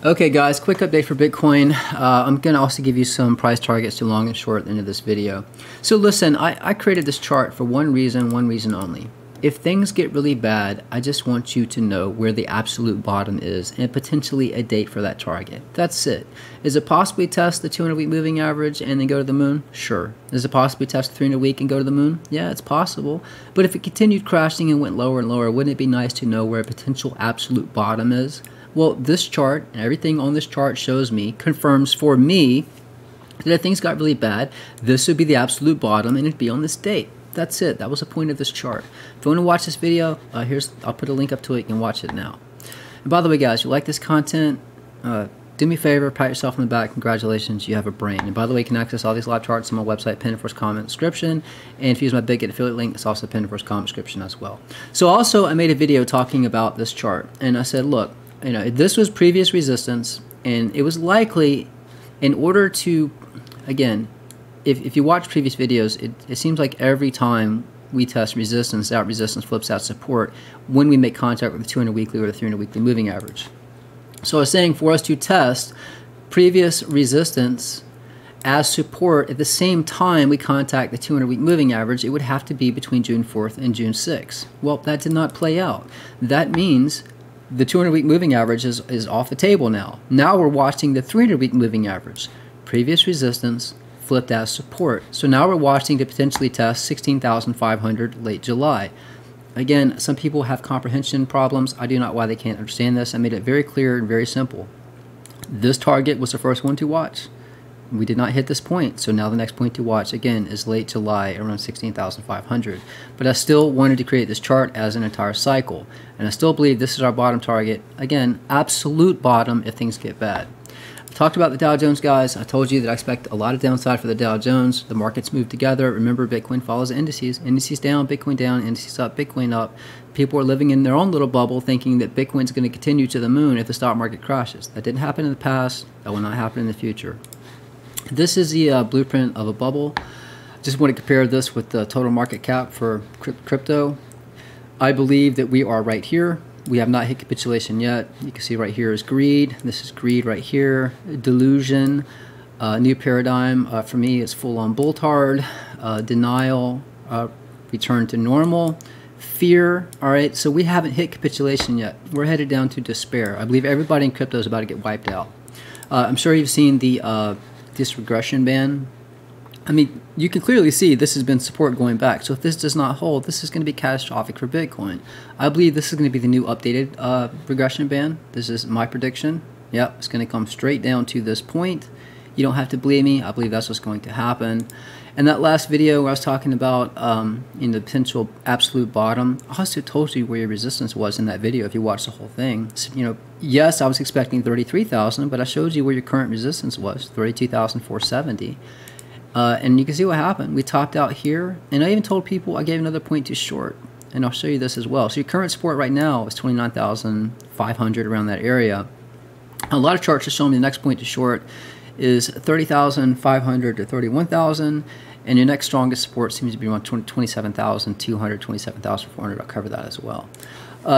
Okay guys, quick update for Bitcoin. I'm going to also give you some price targets to long and short at the end of this video. So listen, I created this chart for one reason only. If things get really bad, I just want you to know where the absolute bottom is and potentially a date for that target. That's it. Is it possibly test the 200-week moving average and then go to the moon? Sure. Is it possibly test the 300-week and go to the moon? Yeah, it's possible. But if it continued crashing and went lower and lower, wouldn't it be nice to know where a potential absolute bottom is? Well, this chart and everything on this chart shows me, confirms for me, that if things got really bad, this would be the absolute bottom and it'd be on this date. That's it. That was the point of this chart. If you want to watch this video, I'll put a link up to it. You can watch it now. And by the way, guys, if you like this content, do me a favor, pat yourself on the back. Congratulations, you have a brain. And by the way, you can access all these live charts on my website, pinned in the first comment description. And if you use my Bitget affiliate link, it's also pinned in the first comment description as well. So also, I made a video talking about this chart, and I said, look, this was previous resistance, and it was likely, in order to, again, if you watch previous videos, it seems like every time we test resistance, that resistance flips out support when we make contact with the 200 weekly or the 300 weekly moving average. So I was saying, for us to test previous resistance as support at the same time we contact the 200 week moving average, it would have to be between June 4th and June 6th. Well, that did not play out. That means the 200 week moving average is off the table now. Now we're watching the 300 week moving average. Previous resistance flipped as support. So now we're watching to potentially test 16,500 late July. Again, some people have comprehension problems. I do not know why they can't understand this. I made it very clear and very simple. This target was the first one to watch. We did not hit this point, so now the next point to watch again is late July around 16,500. But I still wanted to create this chart as an entire cycle, and I still believe this is our bottom target. Again, absolute bottom if things get bad. I talked about the Dow Jones, guys. I told you that I expect a lot of downside for the Dow Jones. The markets move together. Remember, Bitcoin follows the indices. Indices down, Bitcoin down, indices up, Bitcoin up. People are living in their own little bubble thinking that Bitcoin's going to continue to the moon if the stock market crashes. That didn't happen in the past. That will not happen in the future. This is the blueprint of a bubble. Just want to compare this with the total market cap for crypto. I believe that we are right here. We have not hit capitulation yet. You can see right here is greed. This is greed right here. Delusion. New paradigm. For me, it's full-on bulltard. Denial. Return to normal. Fear. All right, so we haven't hit capitulation yet. We're headed down to despair. I believe everybody in crypto is about to get wiped out. I'm sure you've seen the this regression band. I mean, you can clearly see this has been support going back. So if this does not hold, this is going to be catastrophic for Bitcoin. I believe this is going to be the new updated regression band. This is my prediction. Yep, it's going to come straight down to this point. You don't have to believe me. I believe that's what's going to happen. And that last video where I was talking about in the potential absolute bottom, I also told you where your resistance was in that video if you watch the whole thing. So, yes, I was expecting 33,000, but I showed you where your current resistance was, 32,470. And you can see what happened. We topped out here, and I even told people I gave another point to short, and I'll show you this as well. So your current support right now is 29,500, around that area. A lot of charts are showing me the next point to short is 30,500 to 31,000, and your next strongest support seems to be around 27,200, 27,400. I'll cover that as well.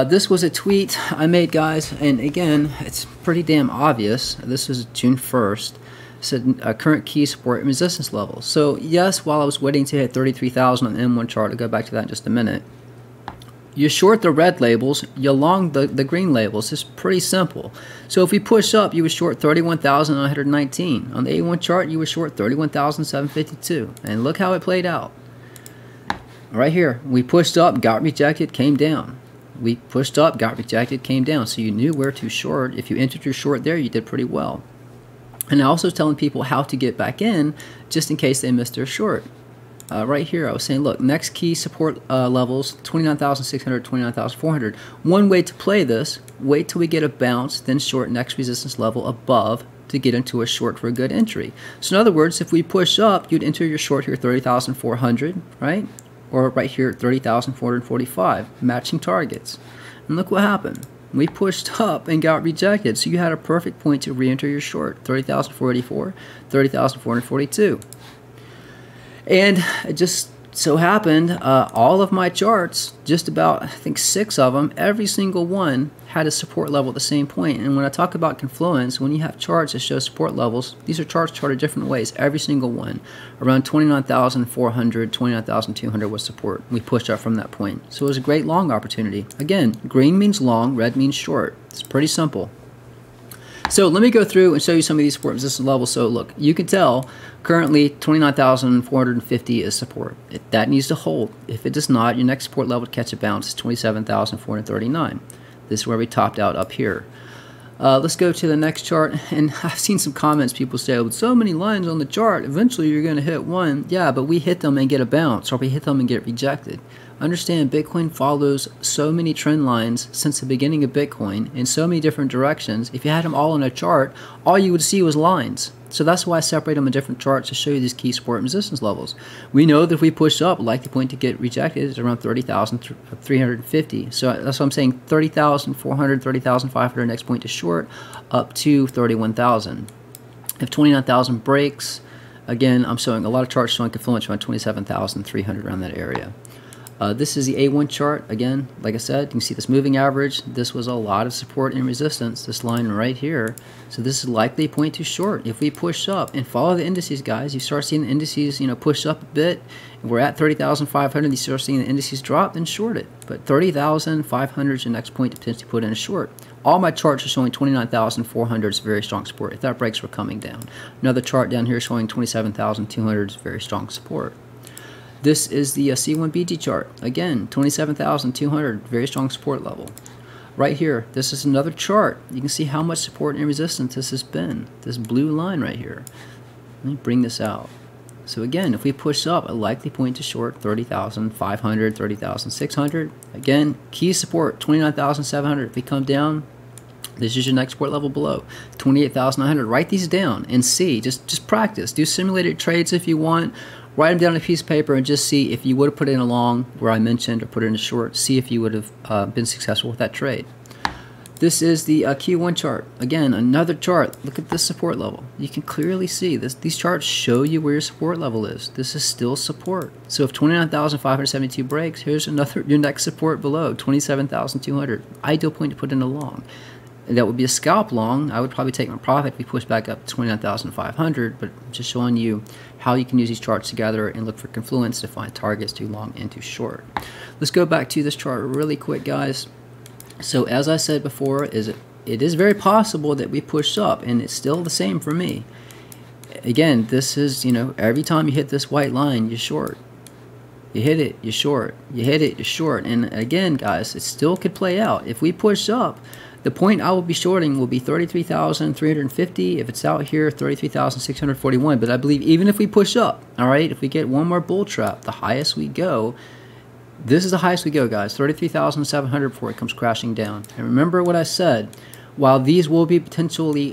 This was a tweet I made, guys, and again, it's pretty damn obvious. This is June 1st. Said current key support and resistance levels. So yes, while I was waiting to hit 33,000 on the M1 chart, I'll go back to that in just a minute. You short the red labels, you long the green labels. It's pretty simple. So if we push up, you would short 31,919. On the A1 chart, you would short 31,752. And look how it played out. Right here, we pushed up, got rejected, came down. We pushed up, got rejected, came down. So you knew where to short. If you entered your short there, you did pretty well. And I also was telling people how to get back in just in case they missed their short. Right here, I was saying, look, next key support levels, 29,600, 29,400. One way to play this, wait till we get a bounce, then short next resistance level above to get into a short for a good entry. So in other words, if we push up, you'd enter your short here 30,400, right? Or right here at 30,445, matching targets. And look what happened. We pushed up and got rejected, so you had a perfect point to re-enter your short, 30,484, 30,442. And just so happened, all of my charts, just about, I think 6 of them, every single one had a support level at the same point. And when I talk about confluence, when you have charts that show support levels, these are charts charted different ways, every single one. Around 29,400, 29,200 was support. We pushed up from that point. So it was a great long opportunity. Again, green means long, red means short. It's pretty simple. So let me go through and show you some of these support resistance levels. So look, you can tell currently 29,450 is support. That needs to hold. If it does not, your next support level to catch a bounce is 27,439. This is where we topped out up here. Let's go to the next chart. And I've seen some comments, people say, with so many lines on the chart, eventually you're going to hit one. Yeah, but we hit them and get a bounce, or we hit them and get rejected. Understand, Bitcoin follows so many trend lines since the beginning of Bitcoin in so many different directions. If you had them all in a chart, all you would see was lines. So that's why I separate them in different charts to show you these key support and resistance levels. We know that if we push up, likely point to get rejected is around 30,350. So that's what I'm saying, 30,400, 30,500 next point to short, up to 31,000. If 29,000 breaks, again, I'm showing a lot of charts showing confluence around 27,300 around that area. This is the A1 chart. Again, like I said, you can see this moving average. This was a lot of support and resistance, this line right here. So this is likely a point to short. If we push up and follow the indices, guys, you start seeing the indices, push up a bit. And we're at 30,500. You start seeing the indices drop, then short it. But 30,500 is your next point to potentially put in a short. All my charts are showing 29,400 is very strong support. If that breaks, we're coming down. Another chart down here showing 27,200 is very strong support. This is the C1BG chart. Again, 27,200, very strong support level. Right here, this is another chart. You can see how much support and resistance this has been. This blue line right here. Let me bring this out. So again, if we push up, a likely point to short 30,500, 30,600. Again, key support 29,700. If we come down, this is your next support level below, 28,900. Write these down and see. Just practice. Do simulated trades if you want. Write them down on a piece of paper and just see if you would have put in a long where I mentioned, or put it in a short. See if you would have been successful with that trade. This is the Q1 chart. Again, another chart. Look at this support level. You can clearly see this. These charts show you where your support level is. This is still support. So if 29,572 breaks, here's your next support below, 27,200. Ideal point to put in a long. And that would be a scalp long. I would probably take my profit if we push back up to 29,500, but just showing you how you can use these charts together and look for confluence to find targets too long and too short. Let's go back to this chart really quick, guys. So as I said before, it is very possible that we push up, and it's still the same for me. Again, this is, every time you hit this white line, you're short. You hit it, you're short. You hit it, you're short. And again, guys, it still could play out. If we push up, the point I will be shorting will be 33,350. If it's out here, 33,641. But I believe even if we push up, all right, if we get one more bull trap, the highest we go, this is the highest we go, guys, 33,700 before it comes crashing down. And remember what I said, while these will be potentially,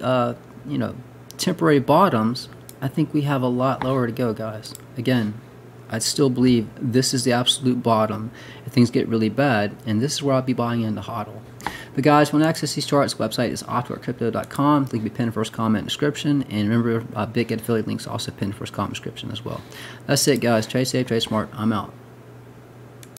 temporary bottoms, I think we have a lot lower to go, guys. Again, I still believe this is the absolute bottom if things get really bad, and this is where I'll be buying into HODL. But guys, if you want to access these charts, the website is optimalcrypto.com. Link will be pinned first comment description, and remember, Bitget affiliate links also pinned first comment description as well. That's it, guys. Trade safe, trade smart. I'm out.